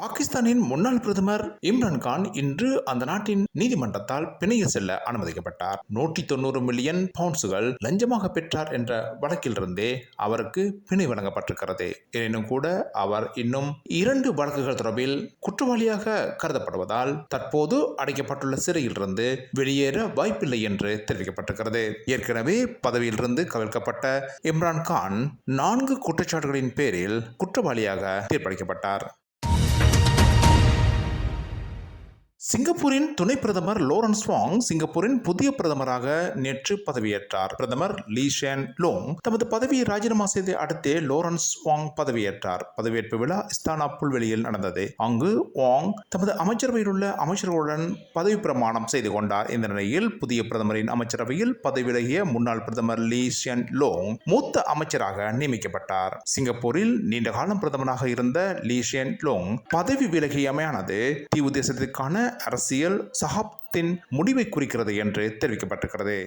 பாகிஸ்தானின் முன்னாள் பிரதமர் இம்ரான் கான் இன்று அந்த நாட்டின் நீதிமன்றத்தால் பிணையில் செல்ல அனுமதிக்கப்பட்டார். 190 மில்லியன் பவுண்ட்ஸுகள் லஞ்சமாக பெற்றார் என்ற வழக்கிலிருந்தே அவருக்கு பிணை வழங்கப்பட்டிருக்கிறது. எனினும் கூட அவர் இன்னும் 2 வழக்குகள் தொடர்பில் குற்றவாளியாக கருதப்படுவதால் தற்போது அடைக்கப்பட்டுள்ள சிறையிலிருந்து வெளியேற வாய்ப்பில்லை என்று தெரிவிக்கப்பட்டிருக்கிறது. ஏற்கனவே பதவியிலிருந்து கவிழ்க்கப்பட்ட இம்ரான் கான் 4 குற்றச்சாட்டுகளின் பேரில் குற்றவாளியாக தீர்ப்பளிக்கப்பட்டார். சிங்கப்பூரின் துணை பிரதமர் லாரன்ஸ் வாங் சிங்கப்பூரின் புதிய பிரதமராக நேற்று பதவியேற்றார். பிரதமர் லீ ஷென் லூங் தமது பதவியை ராஜினாமா செய்து அடுத்து லாரன்ஸ் வாங் பதவியேற்றார். பதவியேற்பு விழா இஸ்தானா புல்வெளியில் நடந்தது. அங்கு வாங் தமது அமைச்சரவையில் உள்ள அமைச்சர்களுடன் பதவி பிரமாணம் செய்து கொண்டார். இந்த நிலையில் புதிய பிரதமரின் அமைச்சரவையில் பதவி விலகிய முன்னாள் பிரதமர் லீ ஷென் லூங் மூத்த அமைச்சராக நியமிக்கப்பட்டார். சிங்கப்பூரில் நீண்ட காலம் பிரதமராக இருந்த லீ ஷென் லூங் பதவி விலகியமையானது தீவு தேசத்திற்கான அரசியல் சகாப்தத்தின் முடிவை குறிக்கிறது என்று தெரிவிக்கப்பட்டிருக்கிறது.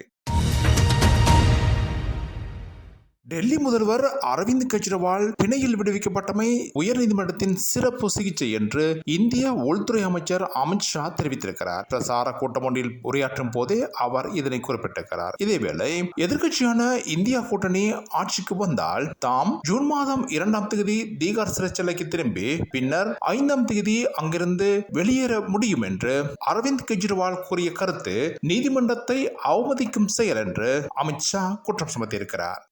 டெல்லி முதல்வர் அரவிந்த் கெஜ்ரிவால் பிணையில் விடுவிக்கப்பட்டமை உயர்நீதிமன்றத்தின் சிறப்பு சிகிச்சை என்று இந்திய உள்துறை அமைச்சர் அமித் ஷா தெரிவித்திருக்கிறார். பிரசார கூட்டம் ஒன்றில் உரையாற்றும் போதே அவர் இதனை குறிப்பிட்டிருக்கிறார். இதேவேளை எதிர்க்கட்சியான இந்தியா கூட்டணி ஆட்சிக்கு வந்தால் தாம் ஜூன் மாதம் 2ஆம் தேதி தீகார் சிறைச்சாலைக்கு திரும்பி பின்னர் 5ஆம் தேதி அங்கிருந்து வெளியேற முடியும் என்று அரவிந்த் கெஜ்ரிவால் கூறிய கருத்து நீதிமன்றத்தை அவமதிக்கும் செயல் என்று அமித் ஷா குற்றம் சுமத்தியிருக்கிறார்.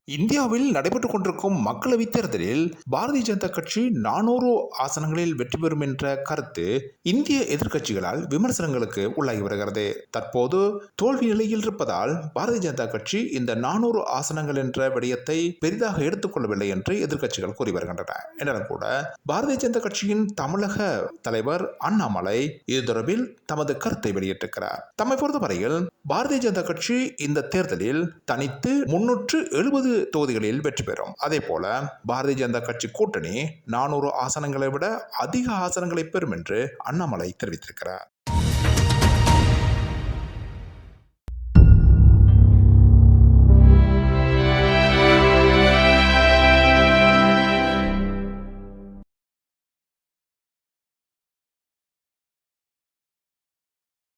இந்தியாவில் நடைபெற்றுக் கொண்டிருக்கும் மக்களவைத் தேர்தலில் பாரதிய ஜனதா கட்சி 400 ஆசனங்களில் வெற்றி பெறும் என்ற கருத்து இந்திய எதிர்க்கட்சிகளால் விமர்சனங்களுக்கு உள்ளாகி வருகிறது. தற்போது தோல்வி நிலையில் இருப்பதால் பாரதிய ஜனதா கட்சி இந்த 400 ஆசனங்கள் என்ற விடயத்தை பெரிதாக எடுத்துக்கொள்ளவில்லை என்று எதிர்க்கட்சிகள் கூறி வருகின்றன. என்றாலும் கூட பாரதிய ஜனதா கட்சியின் தமிழக தலைவர் அண்ணாமலை இது தொடர்பில் தமது கருத்தை வெளியிட்டிருக்கிறார். தம்மை பொறுத்தவரையில் பாரதிய ஜனதா கட்சி இந்த தேர்தலில் தனித்து 370 தொகுதிகளில் வெற்றி பெறும். அதே போல பாரதிய ஜனதா கட்சி கூட்டணி 400 ஆசனங்களை விட அதிக ஆசனங்களை பெறும் என்று அண்ணாமலை தெரிவித்திருக்கிறார்.